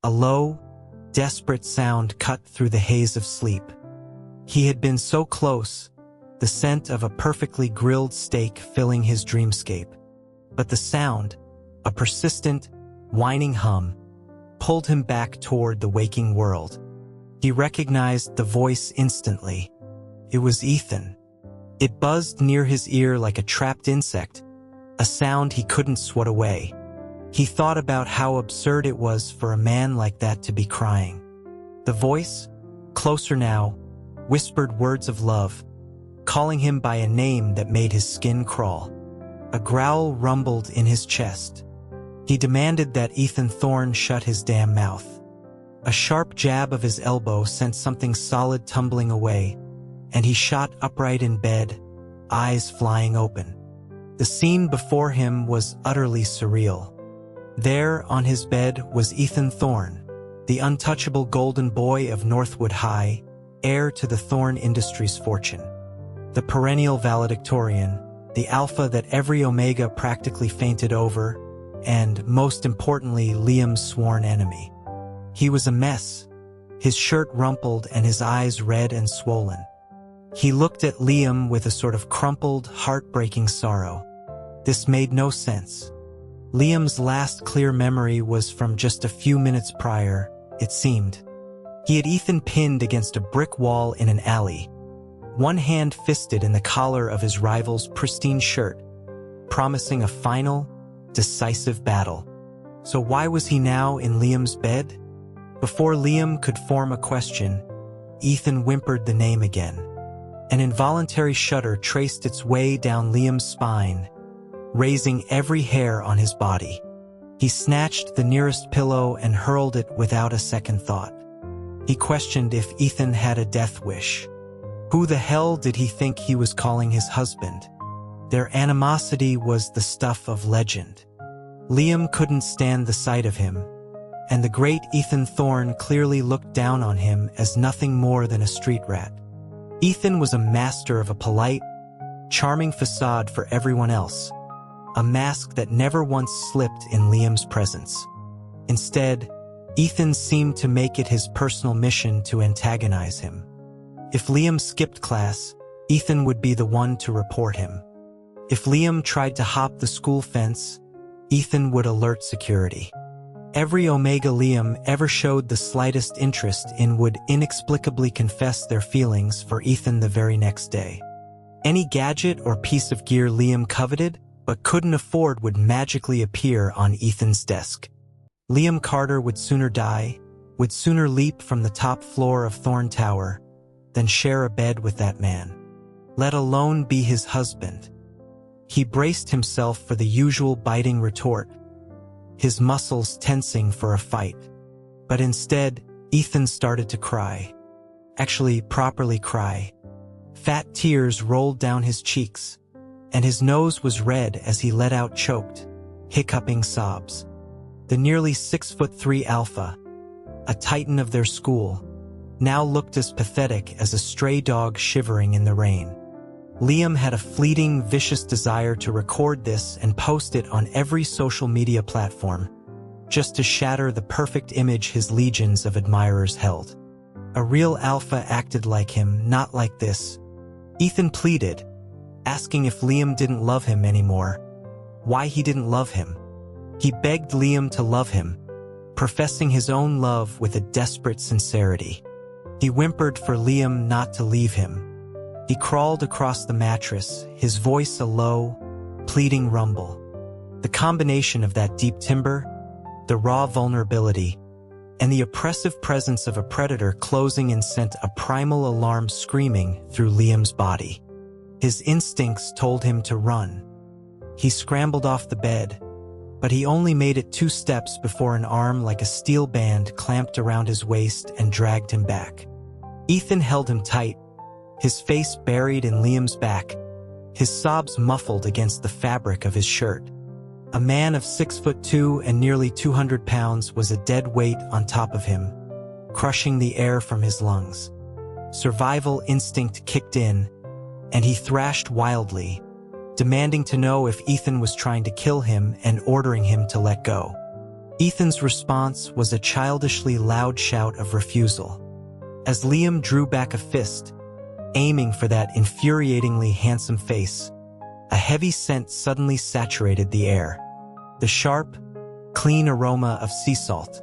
A low, desperate sound cut through the haze of sleep. He had been so close, the scent of a perfectly grilled steak filling his dreamscape. But the sound, a persistent, whining hum, pulled him back toward the waking world. He recognized the voice instantly. It was Ethan. It buzzed near his ear like a trapped insect, a sound he couldn't swat away. He thought about how absurd it was for a man like that to be crying. The voice, closer now, whispered words of love, calling him by a name that made his skin crawl. A growl rumbled in his chest. He demanded that Ethan Thorne shut his damn mouth. A sharp jab of his elbow sent something solid tumbling away, and he shot upright in bed, eyes flying open. The scene before him was utterly surreal. There, on his bed, was Ethan Thorne, the untouchable golden boy of Northwood High, heir to the Thorne Industries fortune. The perennial valedictorian, the alpha that every Omega practically fainted over, and, most importantly, Liam's sworn enemy. He was a mess, his shirt rumpled and his eyes red and swollen. He looked at Liam with a sort of crumpled, heartbreaking sorrow. This made no sense. Liam's last clear memory was from just a few minutes prior, it seemed. He had Ethan pinned against a brick wall in an alley, one hand fisted in the collar of his rival's pristine shirt, promising a final, decisive battle. So why was he now in Liam's bed? Before Liam could form a question, Ethan whimpered the name again. An involuntary shudder traced its way down Liam's spine, raising every hair on his body. He snatched the nearest pillow and hurled it without a second thought. He questioned if Ethan had a death wish. Who the hell did he think he was calling his husband? Their animosity was the stuff of legend. Liam couldn't stand the sight of him, and the great Ethan Thorne clearly looked down on him as nothing more than a street rat. Ethan was a master of a polite, charming facade for everyone else, a mask that never once slipped in Liam's presence. Instead, Ethan seemed to make it his personal mission to antagonize him. If Liam skipped class, Ethan would be the one to report him. If Liam tried to hop the school fence, Ethan would alert security. Every Omega Liam ever showed the slightest interest in would inexplicably confess their feelings for Ethan the very next day. Any gadget or piece of gear Liam coveted but couldn't afford would magically appear on Ethan's desk. Liam Carter would sooner die, would sooner leap from the top floor of Thorne Tower, than share a bed with that man, let alone be his husband. He braced himself for the usual biting retort, his muscles tensing for a fight. But instead, Ethan started to cry. Actually, properly cry. Fat tears rolled down his cheeks, and his nose was red as he let out choked, hiccuping sobs. The nearly 6'3" alpha, a titan of their school, now looked as pathetic as a stray dog shivering in the rain. Liam had a fleeting, vicious desire to record this and post it on every social media platform, just to shatter the perfect image his legions of admirers held. A real alpha acted like him, not like this. Ethan pleaded, asking if Liam didn't love him anymore, why he didn't love him. He begged Liam to love him, professing his own love with a desperate sincerity. He whimpered for Liam not to leave him. He crawled across the mattress, his voice a low, pleading rumble. The combination of that deep timbre, the raw vulnerability, and the oppressive presence of a predator closing in sent a primal alarm screaming through Liam's body. His instincts told him to run. He scrambled off the bed, but he only made it 2 steps before an arm like a steel band clamped around his waist and dragged him back. Ethan held him tight, his face buried in Liam's back, his sobs muffled against the fabric of his shirt. A man of 6'2" and nearly 200 pounds was a dead weight on top of him, crushing the air from his lungs. Survival instinct kicked in, and he thrashed wildly, demanding to know if Ethan was trying to kill him and ordering him to let go. Ethan's response was a childishly loud shout of refusal. As Liam drew back a fist, aiming for that infuriatingly handsome face, a heavy scent suddenly saturated the air. The sharp, clean aroma of sea salt.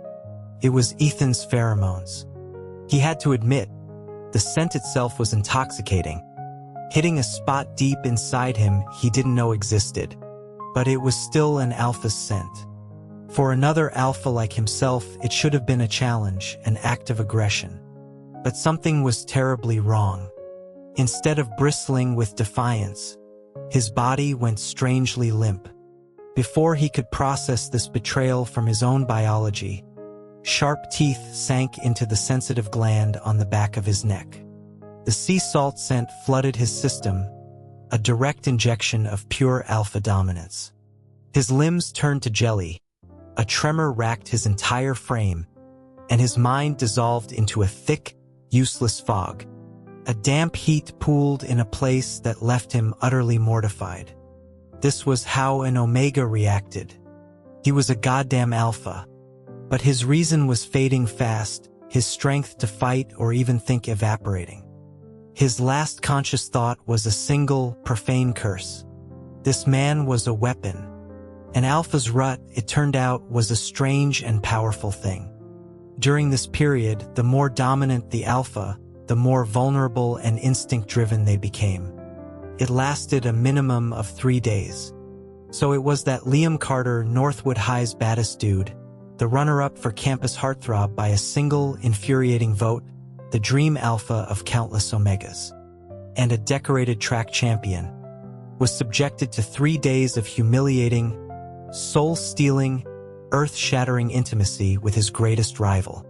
It was Ethan's pheromones. He had to admit, the scent itself was intoxicating, hitting a spot deep inside him he didn't know existed. But it was still an alpha's scent. For another alpha like himself, it should have been a challenge, an act of aggression. But something was terribly wrong. Instead of bristling with defiance, his body went strangely limp. Before he could process this betrayal from his own biology, sharp teeth sank into the sensitive gland on the back of his neck. The sea salt scent flooded his system, a direct injection of pure alpha dominance. His limbs turned to jelly, a tremor racked his entire frame, and his mind dissolved into a thick, useless fog. A damp heat pooled in a place that left him utterly mortified. This was how an Omega reacted. He was a goddamn alpha. But his reason was fading fast, his strength to fight or even think evaporating. His last conscious thought was a single, profane curse. This man was a weapon. An alpha's rut, it turned out, was a strange and powerful thing. During this period, the more dominant the alpha, the more vulnerable and instinct-driven they became. It lasted a minimum of 3 days. So it was that Liam Carter, Northwood High's baddest dude, the runner-up for campus heartthrob by a single, infuriating vote, the dream alpha of countless Omegas, and a decorated track champion, was subjected to 3 days of humiliating, soul-stealing, earth-shattering intimacy with his greatest rival.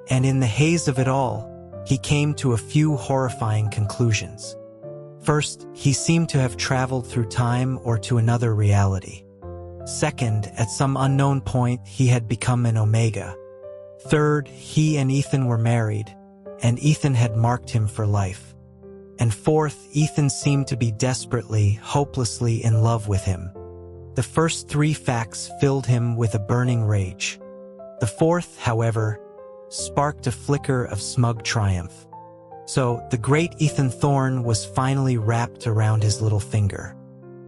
And in the haze of it all, he came to a few horrifying conclusions. First, he seemed to have traveled through time or to another reality. Second, at some unknown point, he had become an Omega. Third, he and Ethan were married, and Ethan had marked him for life. And fourth, Ethan seemed to be desperately, hopelessly in love with him. The first 3 facts filled him with a burning rage. The fourth, however, sparked a flicker of smug triumph. So, the great Ethan Thorne was finally wrapped around his little finger.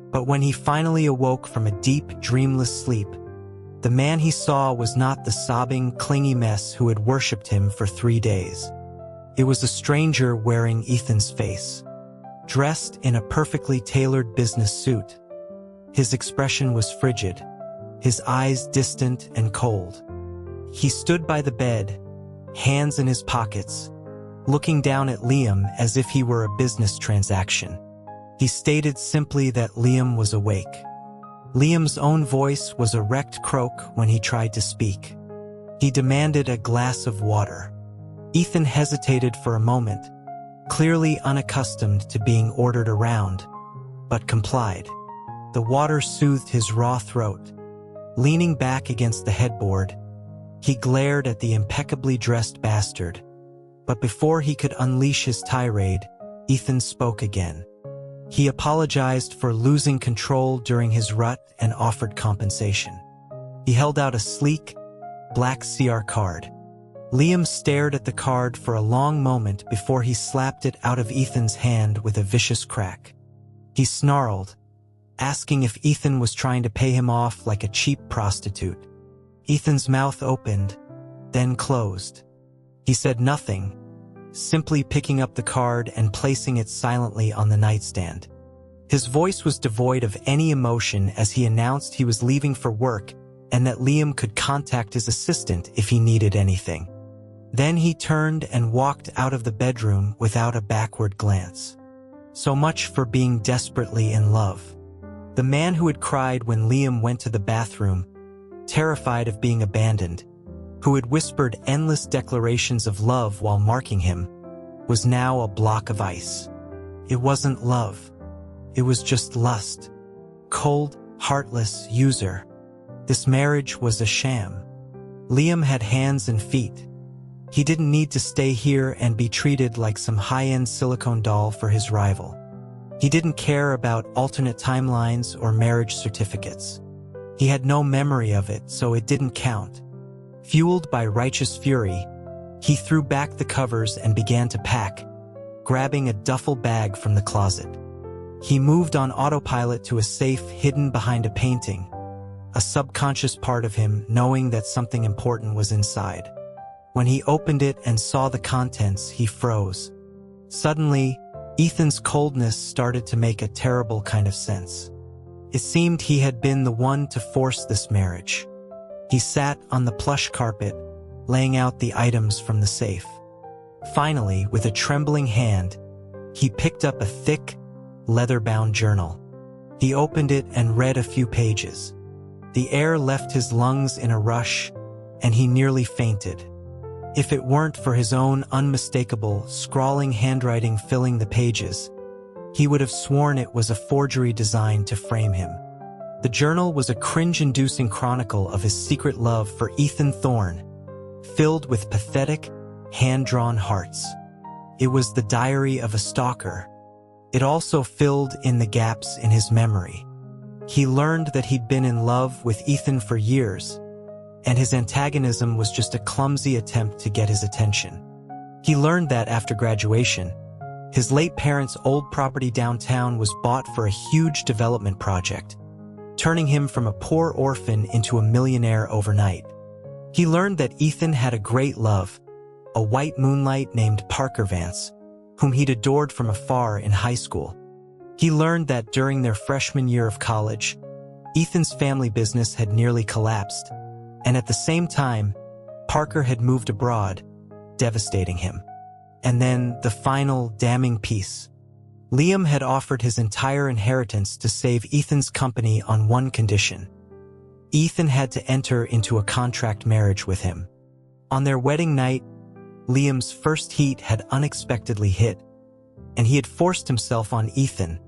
But when he finally awoke from a deep, dreamless sleep, the man he saw was not the sobbing, clingy mess who had worshipped him for 3 days. It was a stranger wearing Ethan's face, dressed in a perfectly tailored business suit. His expression was frigid, his eyes distant and cold. He stood by the bed, hands in his pockets, looking down at Liam as if he were a business transaction. He stated simply that Liam was awake. Liam's own voice was a wrecked croak when he tried to speak. He demanded a glass of water. Ethan hesitated for a moment, clearly unaccustomed to being ordered around, but complied. The water soothed his raw throat. Leaning back against the headboard, he glared at the impeccably dressed bastard. But before he could unleash his tirade, Ethan spoke again. He apologized for losing control during his rut and offered compensation. He held out a sleek, black CR card. Liam stared at the card for a long moment before he slapped it out of Ethan's hand with a vicious crack. He snarled, asking if Ethan was trying to pay him off like a cheap prostitute. Ethan's mouth opened, then closed. He said nothing, simply picking up the card and placing it silently on the nightstand. His voice was devoid of any emotion as he announced he was leaving for work and that Liam could contact his assistant if he needed anything. Then he turned and walked out of the bedroom without a backward glance. So much for being desperately in love. The man who had cried when Liam went to the bathroom, terrified of being abandoned, who had whispered endless declarations of love while marking him, was now a block of ice. It wasn't love. It was just lust. Cold, heartless user. This marriage was a sham. Liam had hands and feet. He didn't need to stay here and be treated like some high-end silicone doll for his rival. He didn't care about alternate timelines or marriage certificates. He had no memory of it, so it didn't count. Fueled by righteous fury, he threw back the covers and began to pack, grabbing a duffel bag from the closet. He moved on autopilot to a safe hidden behind a painting, a subconscious part of him knowing that something important was inside. When he opened it and saw the contents, he froze. Suddenly, Ethan's coldness started to make a terrible kind of sense. It seemed he had been the one to force this marriage. He sat on the plush carpet, laying out the items from the safe. Finally, with a trembling hand, he picked up a thick, leather-bound journal. He opened it and read a few pages. The air left his lungs in a rush, and he nearly fainted. If it weren't for his own unmistakable, scrawling handwriting filling the pages, he would have sworn it was a forgery designed to frame him. The journal was a cringe-inducing chronicle of his secret love for Ethan Thorne, filled with pathetic, hand-drawn hearts. It was the diary of a stalker. It also filled in the gaps in his memory. He learned that he'd been in love with Ethan for years, and his antagonism was just a clumsy attempt to get his attention. He learned that after graduation, his late parents' old property downtown was bought for a huge development project, turning him from a poor orphan into a millionaire overnight. He learned that Ethan had a great love, a white moonlight named Parker Vance, whom he'd adored from afar in high school. He learned that during their freshman year of college, Ethan's family business had nearly collapsed, and at the same time, Parker had moved abroad, devastating him. And then the final damning piece. Liam had offered his entire inheritance to save Ethan's company on one condition. Ethan had to enter into a contract marriage with him. On their wedding night, Liam's first heat had unexpectedly hit, and he had forced himself on Ethan,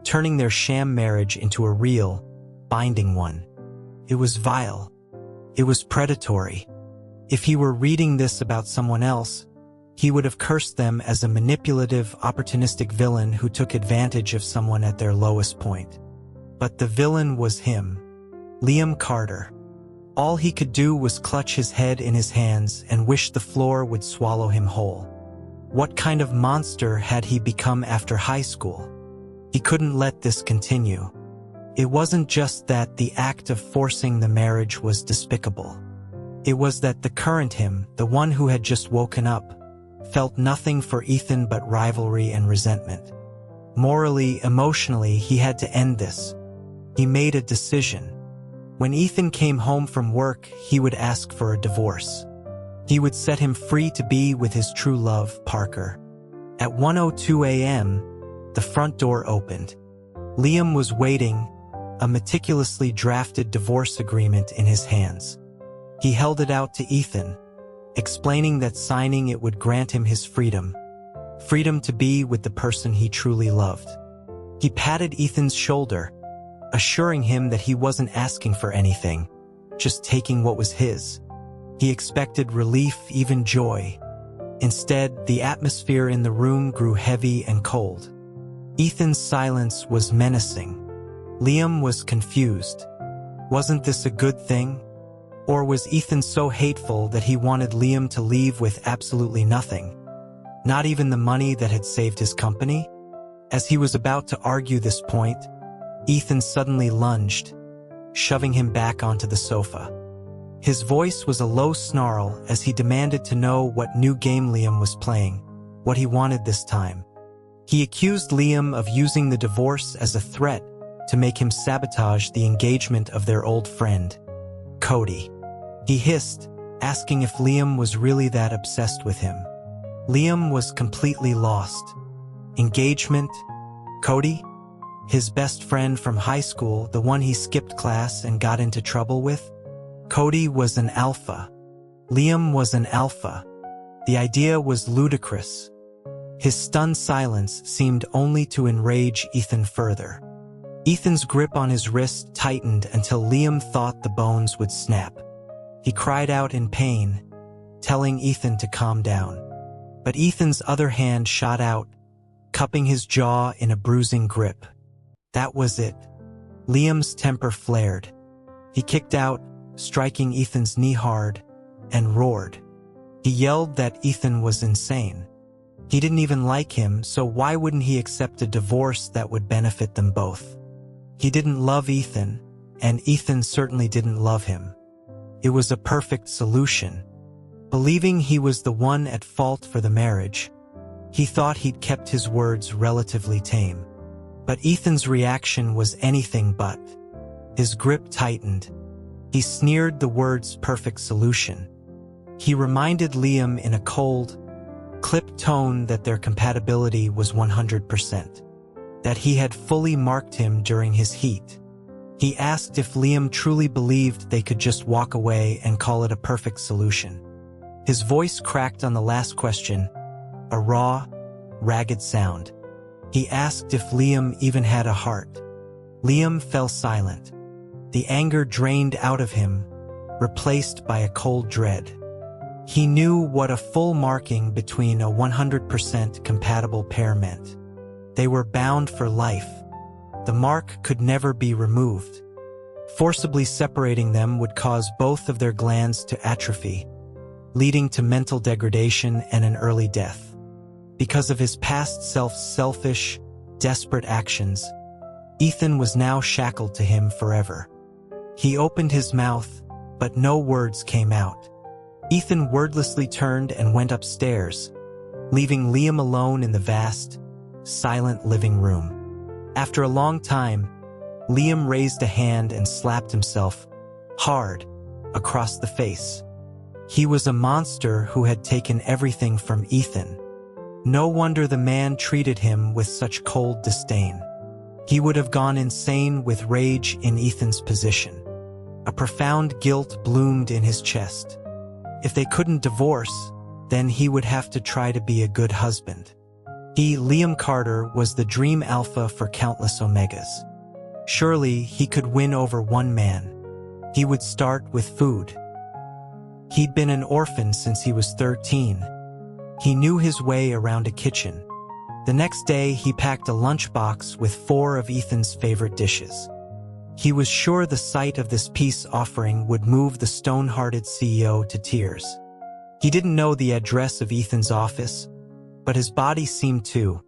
turning their sham marriage into a real, binding one. It was vile. It was predatory. If he were reading this about someone else, he would have cursed them as a manipulative, opportunistic villain who took advantage of someone at their lowest point. But the villain was him, Liam Carter. All he could do was clutch his head in his hands and wish the floor would swallow him whole. What kind of monster had he become after high school? He couldn't let this continue. It wasn't just that the act of forcing the marriage was despicable. It was that the current him, the one who had just woken up, felt nothing for Ethan but rivalry and resentment. Morally, emotionally, he had to end this. He made a decision. When Ethan came home from work, he would ask for a divorce. He would set him free to be with his true love, Parker. At 1:02 a.m., the front door opened. Liam was waiting, a meticulously drafted divorce agreement in his hands. He held it out to Ethan, explaining that signing it would grant him his freedom to be with the person he truly loved. He patted Ethan's shoulder, assuring him that he wasn't asking for anything, just taking what was his. He expected relief, even joy. Instead, the atmosphere in the room grew heavy and cold. Ethan's silence was menacing. Liam was confused. Wasn't this a good thing? Or was Ethan so hateful that he wanted Liam to leave with absolutely nothing? Not even the money that had saved his company? As he was about to argue this point, Ethan suddenly lunged, shoving him back onto the sofa. His voice was a low snarl as he demanded to know what new game Liam was playing, what he wanted this time. He accused Liam of using the divorce as a threat to make him sabotage the engagement of their old friend, Cody. He hissed, asking if Liam was really that obsessed with him. Liam was completely lost. Engagement? Cody? His best friend from high school, the one he skipped class and got into trouble with? Cody was an alpha. Liam was an alpha. The idea was ludicrous. His stunned silence seemed only to enrage Ethan further. Ethan's grip on his wrist tightened until Liam thought the bones would snap. He cried out in pain, telling Ethan to calm down. But Ethan's other hand shot out, cupping his jaw in a bruising grip. That was it. Liam's temper flared. He kicked out, striking Ethan's knee hard, and roared. He yelled that Ethan was insane. He didn't even like him, so why wouldn't he accept a divorce that would benefit them both? He didn't love Ethan, and Ethan certainly didn't love him. It was a perfect solution. Believing he was the one at fault for the marriage, he thought he'd kept his words relatively tame. But Ethan's reaction was anything but. His grip tightened. He sneered the words perfect solution. He reminded Liam in a cold, clipped tone that their compatibility was 100%, that he had fully marked him during his heat. He asked if Liam truly believed they could just walk away and call it a perfect solution. His voice cracked on the last question, a raw, ragged sound. He asked if Liam even had a heart. Liam fell silent. The anger drained out of him, replaced by a cold dread. He knew what a full marking between a 100% compatible pair meant. They were bound for life. The mark could never be removed. Forcibly separating them would cause both of their glands to atrophy, leading to mental degradation and an early death. Because of his past selfish, desperate actions, Ethan was now shackled to him forever. He opened his mouth, but no words came out. Ethan wordlessly turned and went upstairs, leaving Liam alone in the vast, silent living room. After a long time, Liam raised a hand and slapped himself, hard, across the face. He was a monster who had taken everything from Ethan. No wonder the man treated him with such cold disdain. He would have gone insane with rage in Ethan's position. A profound guilt bloomed in his chest. If they couldn't divorce, then he would have to try to be a good husband. He, Liam Carter, was the dream alpha for countless omegas. Surely he could win over one man. He would start with food. He'd been an orphan since he was 13. He knew his way around a kitchen. The next day, he packed a lunchbox with 4 of Ethan's favorite dishes. He was sure the sight of this peace offering would move the stone-hearted CEO to tears. He didn't know the address of Ethan's office, but his body seemed to,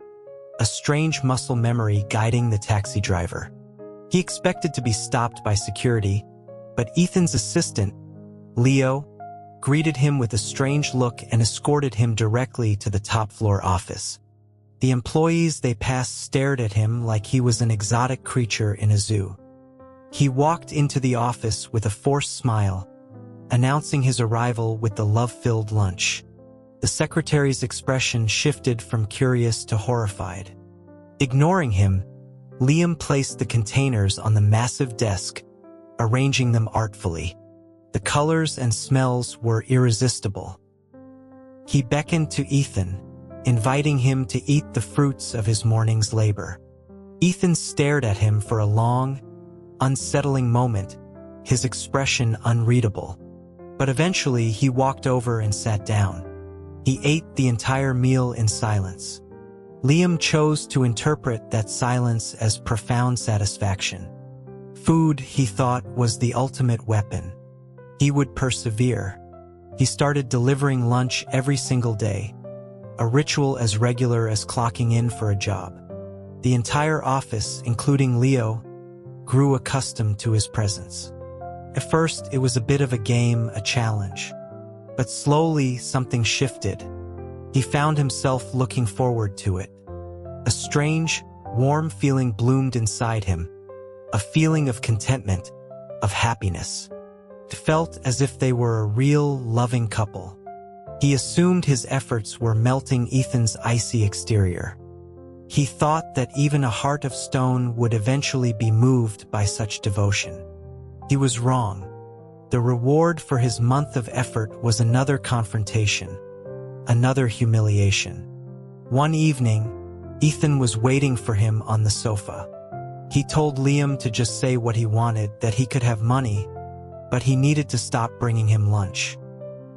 a strange muscle memory guiding the taxi driver. He expected to be stopped by security, but Ethan's assistant, Leo, greeted him with a strange look and escorted him directly to the top-floor office. The employees they passed stared at him like he was an exotic creature in a zoo. He walked into the office with a forced smile, announcing his arrival with the love-filled lunch. The secretary's expression shifted from curious to horrified. Ignoring him, Liam placed the containers on the massive desk, arranging them artfully. The colors and smells were irresistible. He beckoned to Ethan, inviting him to eat the fruits of his morning's labor. Ethan stared at him for a long, unsettling moment, his expression unreadable. But eventually he walked over and sat down. He ate the entire meal in silence. Liam chose to interpret that silence as profound satisfaction. Food, he thought, was the ultimate weapon. He would persevere. He started delivering lunch every single day, a ritual as regular as clocking in for a job. The entire office, including Leo, grew accustomed to his presence. At first, it was a bit of a game, a challenge. But slowly, something shifted. He found himself looking forward to it. A strange, warm feeling bloomed inside him, a feeling of contentment, of happiness. It felt as if they were a real, loving couple. He assumed his efforts were melting Ethan's icy exterior. He thought that even a heart of stone would eventually be moved by such devotion. He was wrong. The reward for his month of effort was another confrontation, another humiliation. One evening, Ethan was waiting for him on the sofa. He told Liam to just say what he wanted, that he could have money, but he needed to stop bringing him lunch.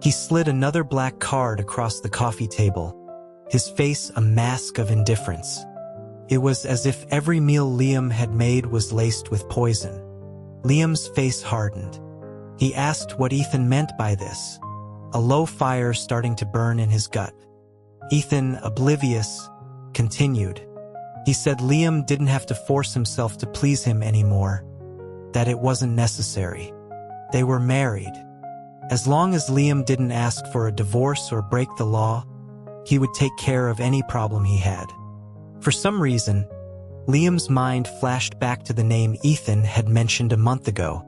He slid another black card across the coffee table, his face a mask of indifference. It was as if every meal Liam had made was laced with poison. Liam's face hardened. He asked what Ethan meant by this, a low fire starting to burn in his gut. Ethan, oblivious, continued. He said Liam didn't have to force himself to please him anymore, that it wasn't necessary. They were married. As long as Liam didn't ask for a divorce or break the law, he would take care of any problem he had. For some reason, Liam's mind flashed back to the name Ethan had mentioned a month ago.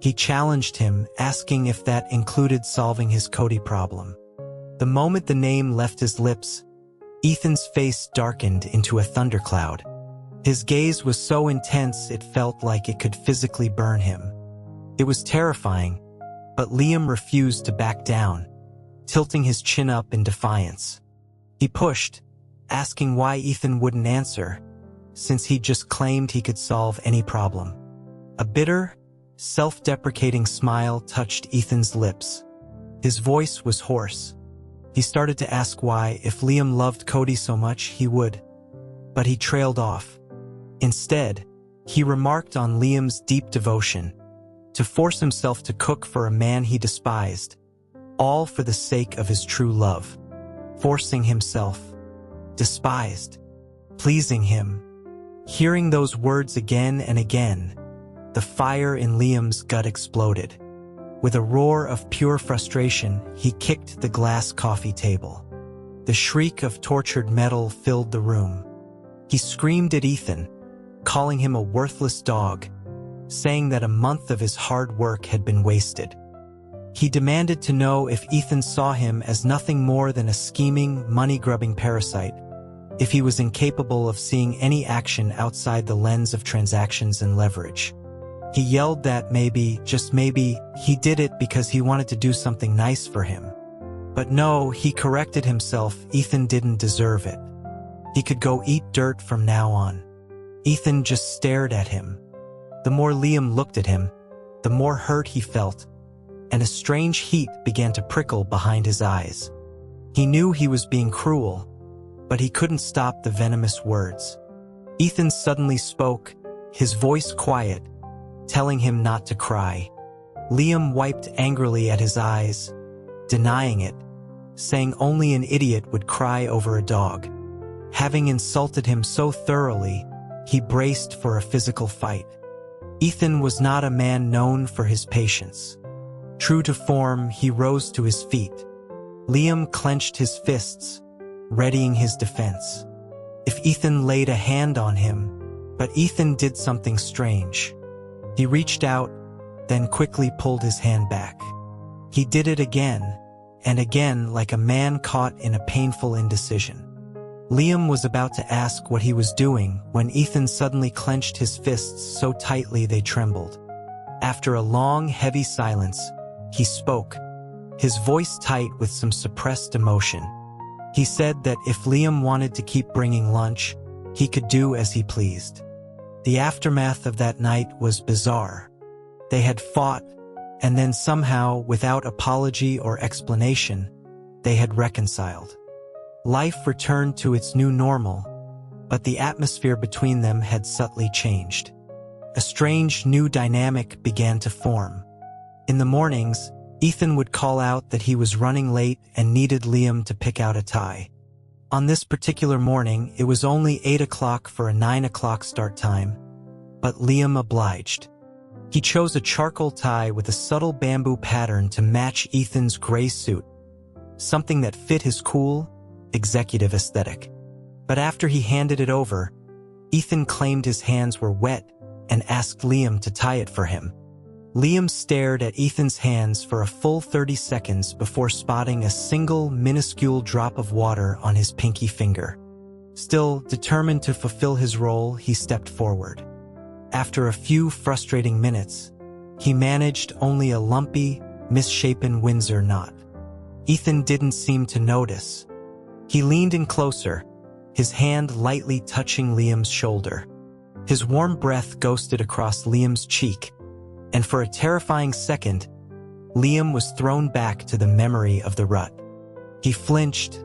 He challenged him, asking if that included solving his Cody problem. The moment the name left his lips, Ethan's face darkened into a thundercloud. His gaze was so intense it felt like it could physically burn him. It was terrifying, but Liam refused to back down, tilting his chin up in defiance. He pushed, asking why Ethan wouldn't answer, since he just claimed he could solve any problem. A bitter, self-deprecating smile touched Ethan's lips. His voice was hoarse. He started to ask why, if Liam loved Cody so much, he would. But he trailed off. Instead, he remarked on Liam's deep devotion, to force himself to cook for a man he despised, all for the sake of his true love. Forcing himself. Despised. Pleasing him. Hearing those words again and again, the fire in Liam's gut exploded. With a roar of pure frustration, he kicked the glass coffee table. The shriek of tortured metal filled the room. He screamed at Ethan, calling him a worthless dog, saying that a month of his hard work had been wasted. He demanded to know if Ethan saw him as nothing more than a scheming, money-grubbing parasite, if he was incapable of seeing any action outside the lens of transactions and leverage. He yelled that maybe, just maybe, he did it because he wanted to do something nice for him. But no, he corrected himself, Ethan didn't deserve it. He could go eat dirt from now on. Ethan just stared at him. The more Liam looked at him, the more hurt he felt, and a strange heat began to prickle behind his eyes. He knew he was being cruel, but he couldn't stop the venomous words. Ethan suddenly spoke, his voice quiet, telling him not to cry. Liam wiped angrily at his eyes, denying it, saying only an idiot would cry over a dog. Having insulted him so thoroughly, he braced for a physical fight. Ethan was not a man known for his patience. True to form, he rose to his feet. Liam clenched his fists, readying his defense. If Ethan laid a hand on him, but Ethan did something strange. He reached out, then quickly pulled his hand back. He did it again, and again like a man caught in a painful indecision. Liam was about to ask what he was doing when Ethan suddenly clenched his fists so tightly they trembled. After a long, heavy silence, he spoke, his voice tight with some suppressed emotion. He said that if Liam wanted to keep bringing lunch, he could do as he pleased. The aftermath of that night was bizarre. They had fought, and then somehow, without apology or explanation, they had reconciled. Life returned to its new normal, but the atmosphere between them had subtly changed. A strange new dynamic began to form. In the mornings, Ethan would call out that he was running late and needed Liam to pick out a tie. On this particular morning, it was only 8 o'clock for a 9 o'clock start time, but Liam obliged. He chose a charcoal tie with a subtle bamboo pattern to match Ethan's gray suit, something that fit his cool, executive aesthetic. But after he handed it over, Ethan claimed his hands were wet and asked Liam to tie it for him. Liam stared at Ethan's hands for a full 30 seconds before spotting a single minuscule drop of water on his pinky finger. Still determined to fulfill his role, he stepped forward. After a few frustrating minutes, he managed only a lumpy, misshapen Windsor knot. Ethan didn't seem to notice. He leaned in closer, his hand lightly touching Liam's shoulder. His warm breath ghosted across Liam's cheek, and for a terrifying second, Liam was thrown back to the memory of the rut. He flinched,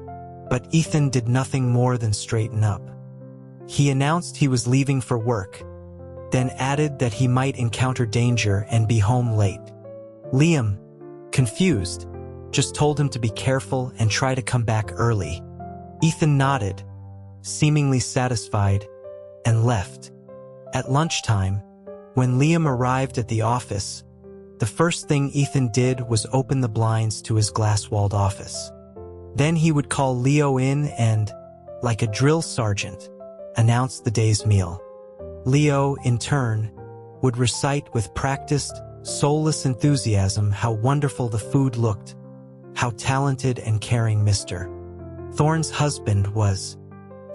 but Ethan did nothing more than straighten up. He announced he was leaving for work, then added that he might encounter danger and be home late. Liam, confused, just told him to be careful and try to come back early. Ethan nodded, seemingly satisfied, and left. At lunchtime, when Liam arrived at the office, the first thing Ethan did was open the blinds to his glass-walled office. Then he would call Leo in and, like a drill sergeant, announce the day's meal. Leo, in turn, would recite with practiced, soulless enthusiasm how wonderful the food looked, how talented and caring Mr. Thorne's husband was.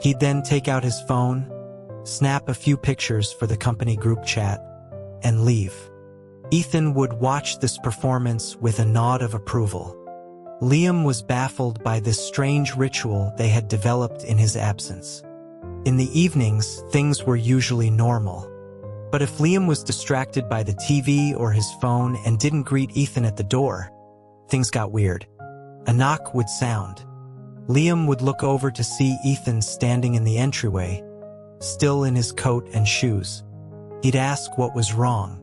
He'd then take out his phone, snap a few pictures for the company group chat, and leave. Ethan would watch this performance with a nod of approval. Liam was baffled by this strange ritual they had developed in his absence. In the evenings, things were usually normal. But if Liam was distracted by the TV or his phone and didn't greet Ethan at the door, things got weird. A knock would sound. Liam would look over to see Ethan standing in the entryway, still in his coat and shoes. He'd ask what was wrong.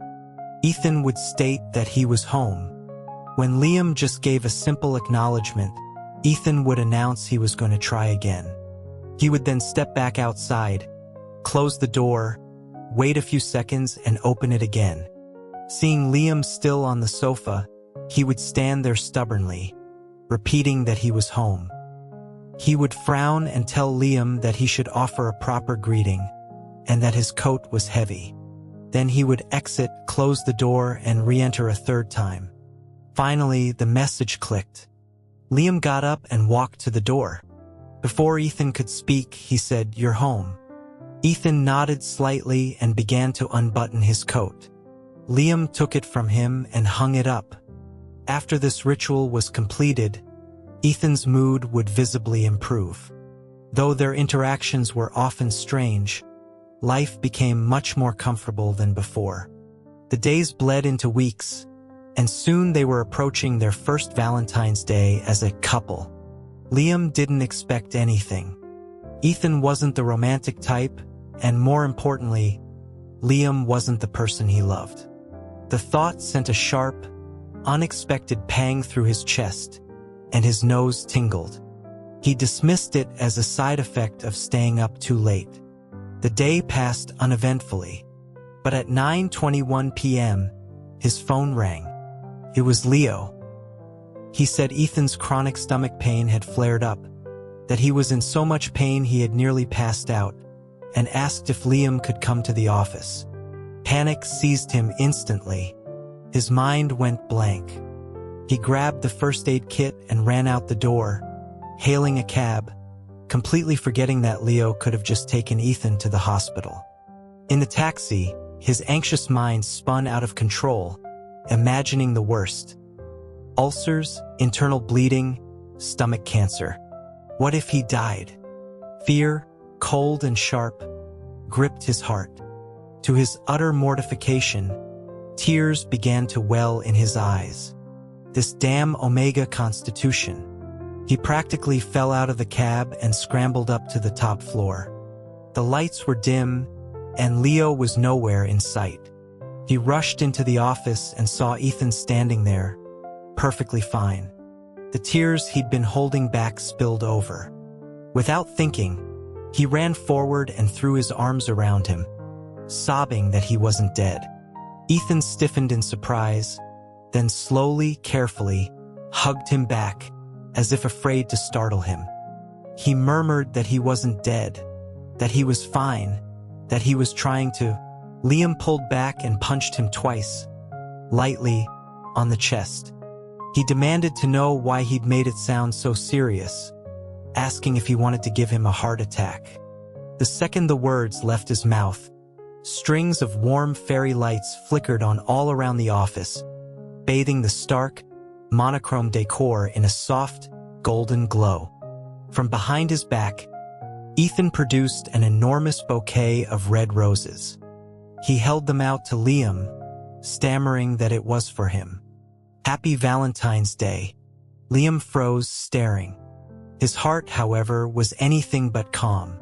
Ethan would state that he was home. When Liam just gave a simple acknowledgement, Ethan would announce he was going to try again. He would then step back outside, close the door, wait a few seconds and open it again. Seeing Liam still on the sofa, he would stand there stubbornly, repeating that he was home. He would frown and tell Liam that he should offer a proper greeting, and that his coat was heavy. Then he would exit, close the door, and re-enter a third time. Finally, the message clicked. Liam got up and walked to the door. Before Ethan could speak, he said, "You're home." Ethan nodded slightly and began to unbutton his coat. Liam took it from him and hung it up. After this ritual was completed, Ethan's mood would visibly improve. Though their interactions were often strange, life became much more comfortable than before. The days bled into weeks, and soon they were approaching their first Valentine's Day as a couple. Liam didn't expect anything. Ethan wasn't the romantic type, and more importantly, Liam wasn't the person he loved. The thought sent a sharp, unexpected pang through his chest, and his nose tingled. He dismissed it as a side effect of staying up too late. The day passed uneventfully, but at 9:21 p.m., his phone rang. It was Leo. He said Ethan's chronic stomach pain had flared up, that he was in so much pain he had nearly passed out, and asked if Liam could come to the office. Panic seized him instantly. His mind went blank. He grabbed the first aid kit and ran out the door, hailing a cab, completely forgetting that Leo could have just taken Ethan to the hospital. In the taxi, his anxious mind spun out of control, imagining the worst. Ulcers, internal bleeding, stomach cancer. What if he died? Fear, cold and sharp, gripped his heart. To his utter mortification, tears began to well in his eyes. This damn Omega Constitution. He practically fell out of the cab and scrambled up to the top floor. The lights were dim, and Leo was nowhere in sight. He rushed into the office and saw Ethan standing there, perfectly fine. The tears he'd been holding back spilled over. Without thinking, he ran forward and threw his arms around him, sobbing that he wasn't dead. Ethan stiffened in surprise, then slowly, carefully, hugged him back, as if afraid to startle him. He murmured that he wasn't dead, that he was fine, that he was trying to. Liam pulled back and punched him twice, lightly, on the chest. He demanded to know why he'd made it sound so serious, asking if he wanted to give him a heart attack. The second the words left his mouth, strings of warm fairy lights flickered on all around the office, bathing the stark, monochrome decor in a soft, golden glow. From behind his back, Ethan produced an enormous bouquet of red roses. He held them out to Liam, stammering that it was for him. "Happy Valentine's Day." Liam froze, staring. His heart, however, was anything but calm.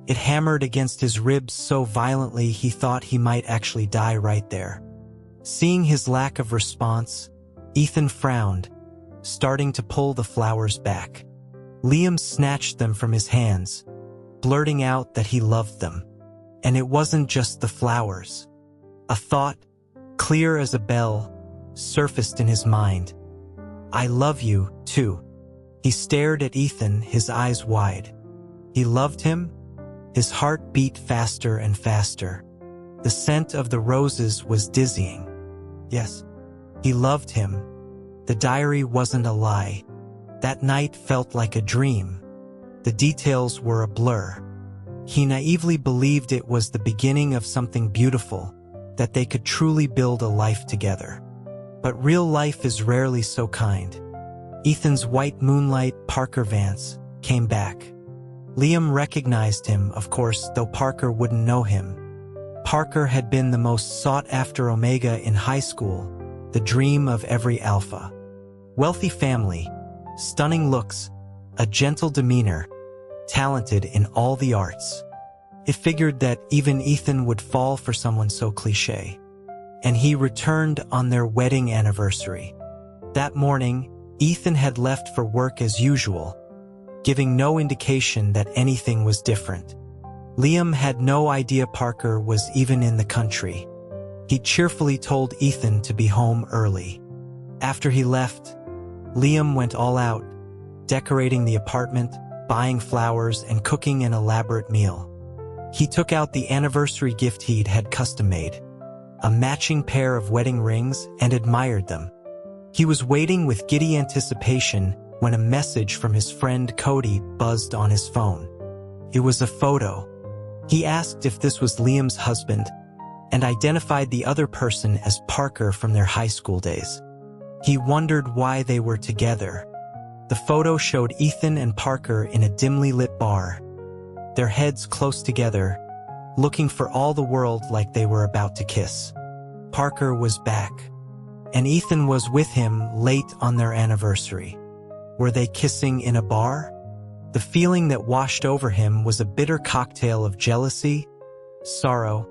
It hammered against his ribs so violently he thought he might actually die right there. Seeing his lack of response, Ethan frowned, starting to pull the flowers back. Liam snatched them from his hands, blurting out that he loved them. And it wasn't just the flowers. A thought, clear as a bell, surfaced in his mind. I love you, too. He stared at Ethan, his eyes wide. He loved him? His heart beat faster and faster. The scent of the roses was dizzying. Yes, he loved him. The diary wasn't a lie. That night felt like a dream. The details were a blur. He naively believed it was the beginning of something beautiful, that they could truly build a life together. But real life is rarely so kind. Ethan's white moonlight Parker Vance came back. Liam recognized him, of course, though Parker wouldn't know him. Parker had been the most sought-after Omega in high school, the dream of every alpha. Wealthy family, stunning looks, a gentle demeanor, talented in all the arts. It figured that even Ethan would fall for someone so cliché. And he returned on their wedding anniversary. That morning, Ethan had left for work as usual, giving no indication that anything was different. Liam had no idea Parker was even in the country. He cheerfully told Ethan to be home early. After he left, Liam went all out, decorating the apartment, buying flowers, and cooking an elaborate meal. He took out the anniversary gift he'd had custom-made, a matching pair of wedding rings, and admired them. He was waiting with giddy anticipation when a message from his friend Cody buzzed on his phone. It was a photo. He asked if this was Liam's husband and identified the other person as Parker from their high school days. He wondered why they were together. The photo showed Ethan and Parker in a dimly lit bar, their heads close together, looking for all the world like they were about to kiss. Parker was back, and Ethan was with him late on their anniversary. Were they kissing in a bar? The feeling that washed over him was a bitter cocktail of jealousy, sorrow,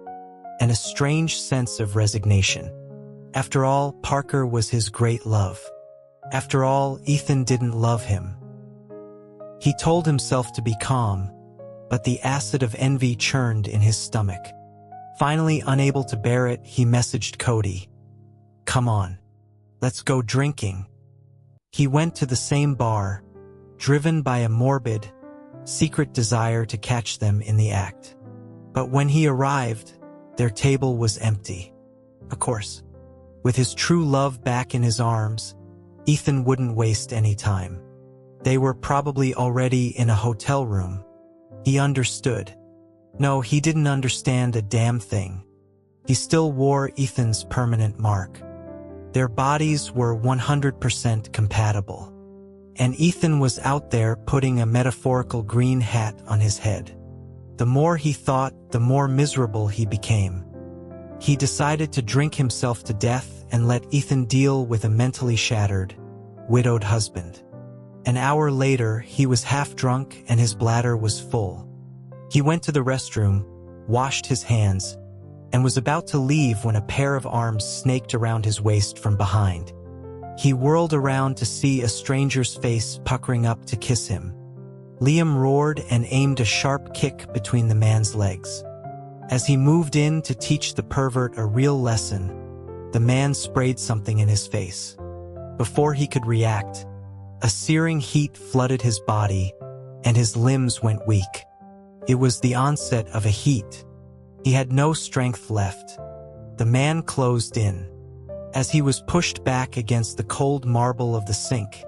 and a strange sense of resignation. After all, Parker was his great love. After all, Ethan didn't love him. He told himself to be calm, but the acid of envy churned in his stomach. Finally, unable to bear it, he messaged Cody. Come on, let's go drinking. He went to the same bar, driven by a morbid, secret desire to catch them in the act. But when he arrived, their table was empty. Of course, with his true love back in his arms, Ethan wouldn't waste any time. They were probably already in a hotel room. He understood. No, he didn't understand a damn thing. He still wore Ethan's permanent mark. Their bodies were 100% compatible. And Ethan was out there putting a metaphorical green hat on his head. The more he thought, the more miserable he became. He decided to drink himself to death and let Ethan deal with a mentally shattered, widowed husband. An hour later, he was half drunk and his bladder was full. He went to the restroom, washed his hands, and was about to leave when a pair of arms snaked around his waist from behind. He whirled around to see a stranger's face puckering up to kiss him. Liam roared and aimed a sharp kick between the man's legs. As he moved in to teach the pervert a real lesson, the man sprayed something in his face. Before he could react, a searing heat flooded his body, and his limbs went weak. It was the onset of a heat. He had no strength left. The man closed in. As he was pushed back against the cold marble of the sink,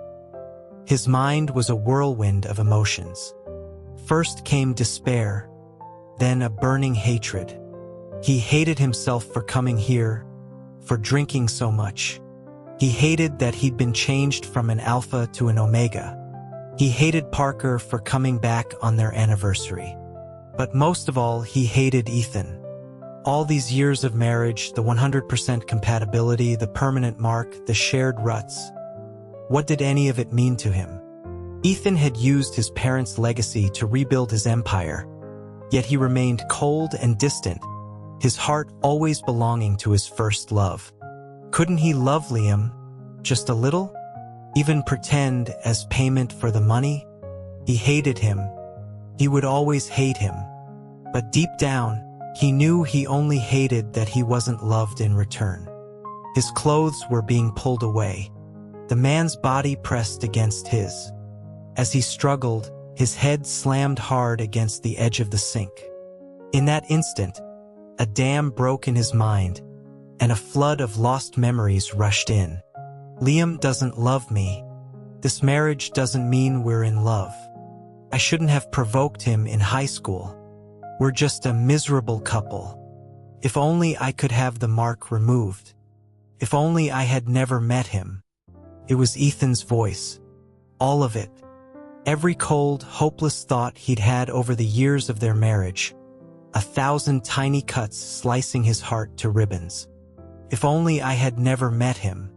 his mind was a whirlwind of emotions. First came despair, then a burning hatred. He hated himself for coming here, for drinking so much. He hated that he'd been changed from an alpha to an omega. He hated Parker for coming back on their anniversary. But most of all, he hated Ethan. All these years of marriage, the 100% compatibility, the permanent mark, the shared ruts. What did any of it mean to him? Ethan had used his parents' legacy to rebuild his empire. Yet he remained cold and distant, his heart always belonging to his first love. Couldn't he love Liam just a little? Even pretend as payment for the money? He hated him. He would always hate him. But deep down, he knew he only hated that he wasn't loved in return. His clothes were being pulled away. The man's body pressed against his. As he struggled, his head slammed hard against the edge of the sink. In that instant, a dam broke in his mind, and a flood of lost memories rushed in. Liam doesn't love me. This marriage doesn't mean we're in love. I shouldn't have provoked him in high school. We're just a miserable couple. If only I could have the mark removed. If only I had never met him. It was Ethan's voice. All of it. Every cold, hopeless thought he'd had over the years of their marriage. 1,000 tiny cuts slicing his heart to ribbons. If only I had never met him.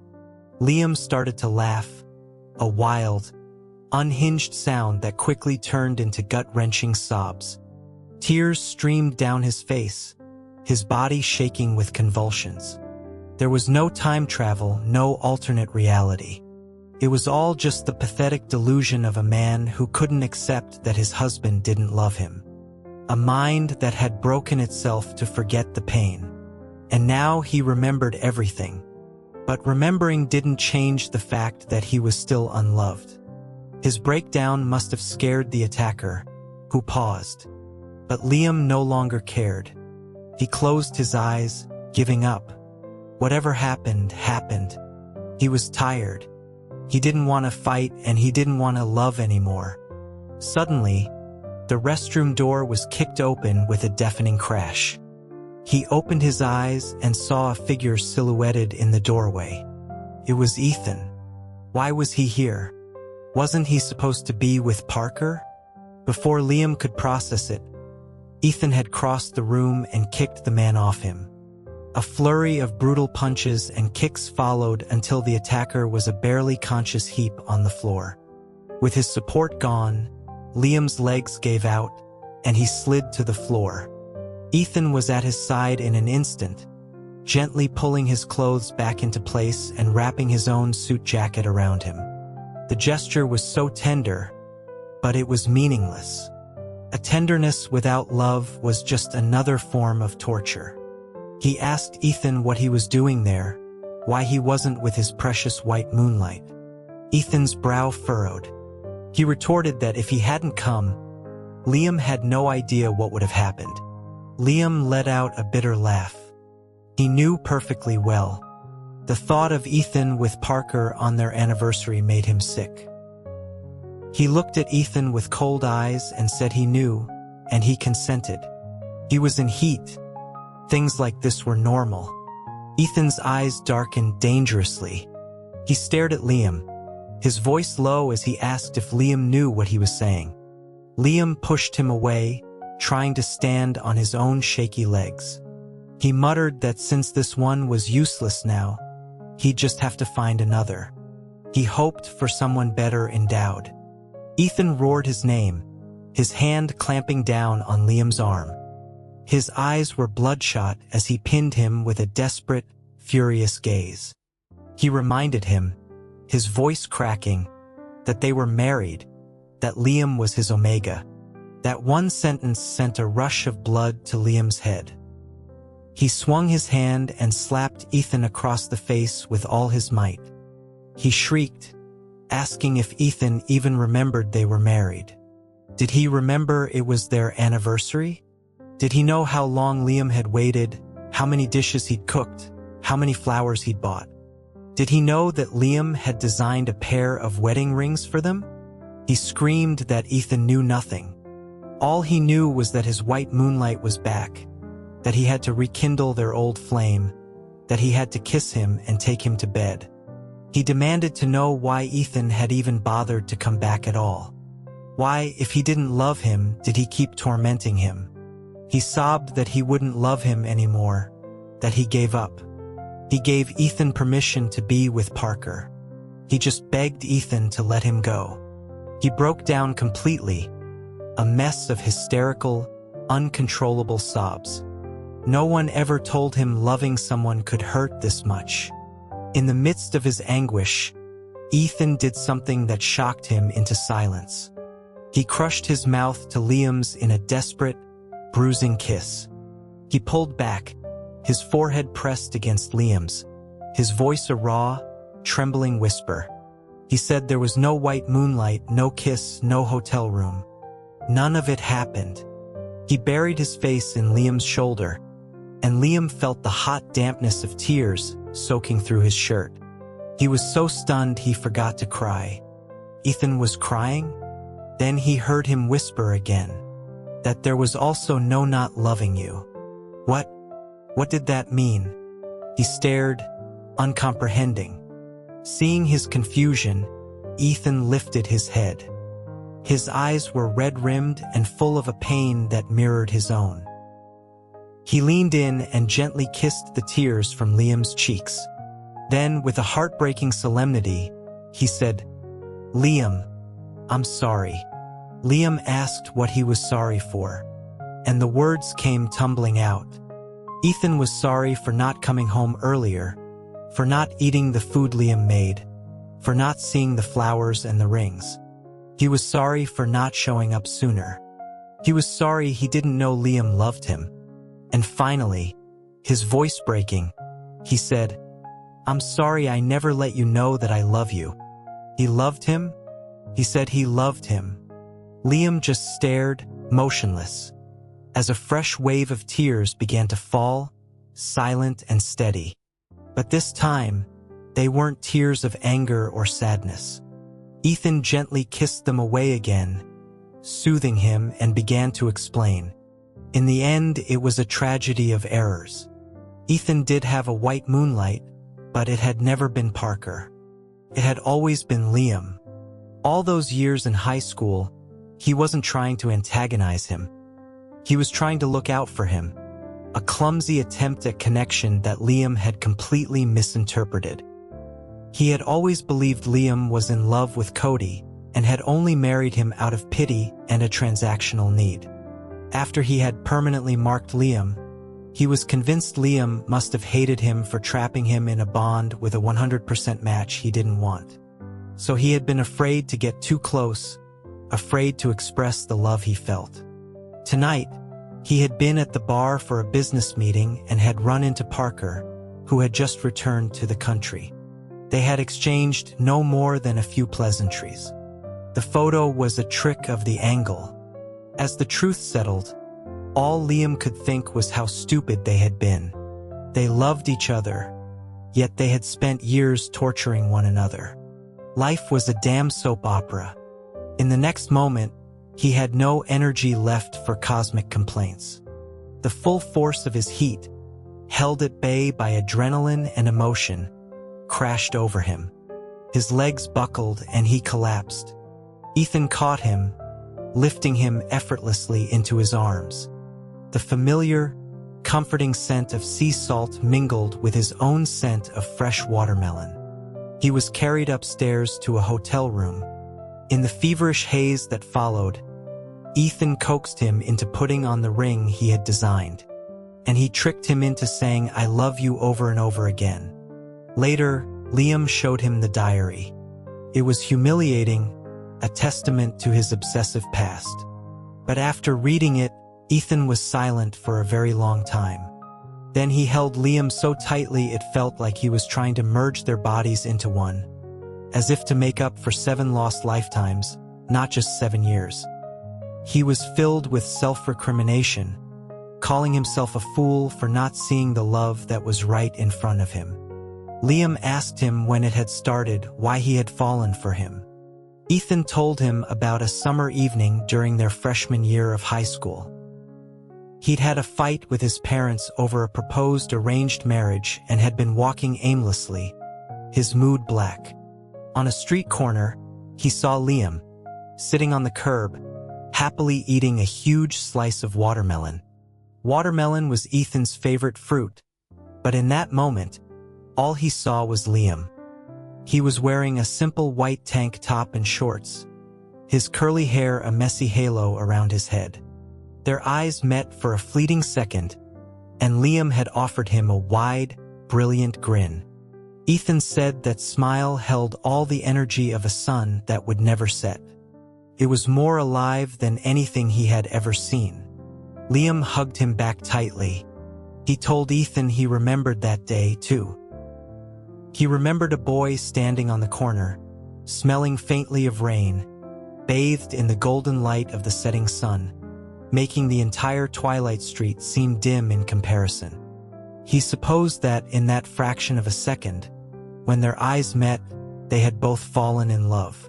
Liam started to laugh, a wild, unhinged sound that quickly turned into gut-wrenching sobs. Tears streamed down his face, his body shaking with convulsions. There was no time travel, no alternate reality. It was all just the pathetic delusion of a man who couldn't accept that his husband didn't love him. A mind that had broken itself to forget the pain. And now he remembered everything. But remembering didn't change the fact that he was still unloved. His breakdown must have scared the attacker, who paused. But Liam no longer cared. He closed his eyes, giving up. Whatever happened, happened. He was tired. He didn't want to fight and he didn't want to love anymore. Suddenly, the restroom door was kicked open with a deafening crash. He opened his eyes and saw a figure silhouetted in the doorway. It was Ethan. Why was he here? Wasn't he supposed to be with Parker? Before Liam could process it, Ethan had crossed the room and kicked the man off him. A flurry of brutal punches and kicks followed until the attacker was a barely conscious heap on the floor. With his support gone, Liam's legs gave out, and he slid to the floor. Ethan was at his side in an instant, gently pulling his clothes back into place and wrapping his own suit jacket around him. The gesture was so tender, but it was meaningless. A tenderness without love was just another form of torture. He asked Ethan what he was doing there, why he wasn't with his precious white moonlight. Ethan's brow furrowed. He retorted that if he hadn't come, Liam had no idea what would have happened. Liam let out a bitter laugh. He knew perfectly well. The thought of Ethan with Parker on their anniversary made him sick. He looked at Ethan with cold eyes and said he knew, and he consented. He was in heat. Things like this were normal. Ethan's eyes darkened dangerously. He stared at Liam, his voice low as he asked if Liam knew what he was saying. Liam pushed him away, trying to stand on his own shaky legs. He muttered that since this one was useless now, he'd just have to find another. He hoped for someone better endowed. Ethan roared his name, his hand clamping down on Liam's arm. His eyes were bloodshot as he pinned him with a desperate, furious gaze. He reminded him, his voice cracking, that they were married, that Liam was his omega. That one sentence sent a rush of blood to Liam's head. He swung his hand and slapped Ethan across the face with all his might. He shrieked, asking if Ethan even remembered they were married. Did he remember it was their anniversary? Did he know how long Liam had waited, how many dishes he'd cooked, how many flowers he'd bought? Did he know that Liam had designed a pair of wedding rings for them? He screamed that Ethan knew nothing. All he knew was that his white moonlight was back, that he had to rekindle their old flame, that he had to kiss him and take him to bed. He demanded to know why Ethan had even bothered to come back at all. Why, if he didn't love him, did he keep tormenting him? He sobbed that he wouldn't love him anymore, that he gave up. He gave Ethan permission to be with Parker. He just begged Ethan to let him go. He broke down completely, a mess of hysterical, uncontrollable sobs. No one ever told him loving someone could hurt this much. In the midst of his anguish, Ethan did something that shocked him into silence. He crushed his mouth to Liam's in a desperate, bruising kiss. He pulled back, his forehead pressed against Liam's, his voice a raw, trembling whisper. He said there was no white moonlight, no kiss, no hotel room. None of it happened. He buried his face in Liam's shoulder, and Liam felt the hot dampness of tears soaking through his shirt. He was so stunned he forgot to cry. Ethan was crying? Then he heard him whisper again, that there was also no not loving you. What did that mean? He stared, uncomprehending. Seeing his confusion, Ethan lifted his head. His eyes were red-rimmed and full of a pain that mirrored his own. He leaned in and gently kissed the tears from Liam's cheeks. Then, with a heartbreaking solemnity, he said, "Liam, I'm sorry." Liam asked what he was sorry for, and the words came tumbling out. Ethan was sorry for not coming home earlier, for not eating the food Liam made, for not seeing the flowers and the rings. He was sorry for not showing up sooner. He was sorry he didn't know Liam loved him. And finally, his voice breaking, he said, "I'm sorry I never let you know that I love you." He loved him? He said he loved him. Liam just stared, motionless, as a fresh wave of tears began to fall, silent and steady. But this time, they weren't tears of anger or sadness. Ethan gently kissed them away again, soothing him, and began to explain. In the end, it was a tragedy of errors. Ethan did have a white moonlight, but it had never been Parker. It had always been Liam. All those years in high school, he wasn't trying to antagonize him. He was trying to look out for him, a clumsy attempt at connection that Liam had completely misinterpreted. He had always believed Liam was in love with Cody and had only married him out of pity and a transactional need. After he had permanently marked Liam, he was convinced Liam must have hated him for trapping him in a bond with a 100% match he didn't want. So he had been afraid to get too close, afraid to express the love he felt. Tonight, he had been at the bar for a business meeting and had run into Parker, who had just returned to the country. They had exchanged no more than a few pleasantries. The photo was a trick of the angle. As the truth settled, all Liam could think was how stupid they had been. They loved each other, yet they had spent years torturing one another. Life was a damn soap opera. In the next moment, he had no energy left for cosmic complaints. The full force of his heat, held at bay by adrenaline and emotion, crashed over him. His legs buckled and he collapsed. Ethan caught him, lifting him effortlessly into his arms. The familiar, comforting scent of sea salt mingled with his own scent of fresh watermelon. He was carried upstairs to a hotel room. In the feverish haze that followed, Ethan coaxed him into putting on the ring he had designed, and he tricked him into saying "I love you" over and over again. Later, Liam showed him the diary. It was humiliating, a testament to his obsessive past. But after reading it, Ethan was silent for a very long time. Then he held Liam so tightly it felt like he was trying to merge their bodies into one, as if to make up for 7 lost lifetimes, not just 7 years. He was filled with self-recrimination, calling himself a fool for not seeing the love that was right in front of him. Liam asked him when it had started, why he had fallen for him. Ethan told him about a summer evening during their freshman year of high school. He'd had a fight with his parents over a proposed arranged marriage and had been walking aimlessly, his mood black. On a street corner, he saw Liam, sitting on the curb, happily eating a huge slice of watermelon. Watermelon was Ethan's favorite fruit, but in that moment, all he saw was Liam. He was wearing a simple white tank top and shorts, his curly hair a messy halo around his head. Their eyes met for a fleeting second, and Liam had offered him a wide, brilliant grin. Ethan said that smile held all the energy of a sun that would never set. It was more alive than anything he had ever seen. Liam hugged him back tightly. He told Ethan he remembered that day, too. He remembered a boy standing on the corner, smelling faintly of rain, bathed in the golden light of the setting sun, making the entire twilight street seem dim in comparison. He supposed that in that fraction of a second, when their eyes met, they had both fallen in love.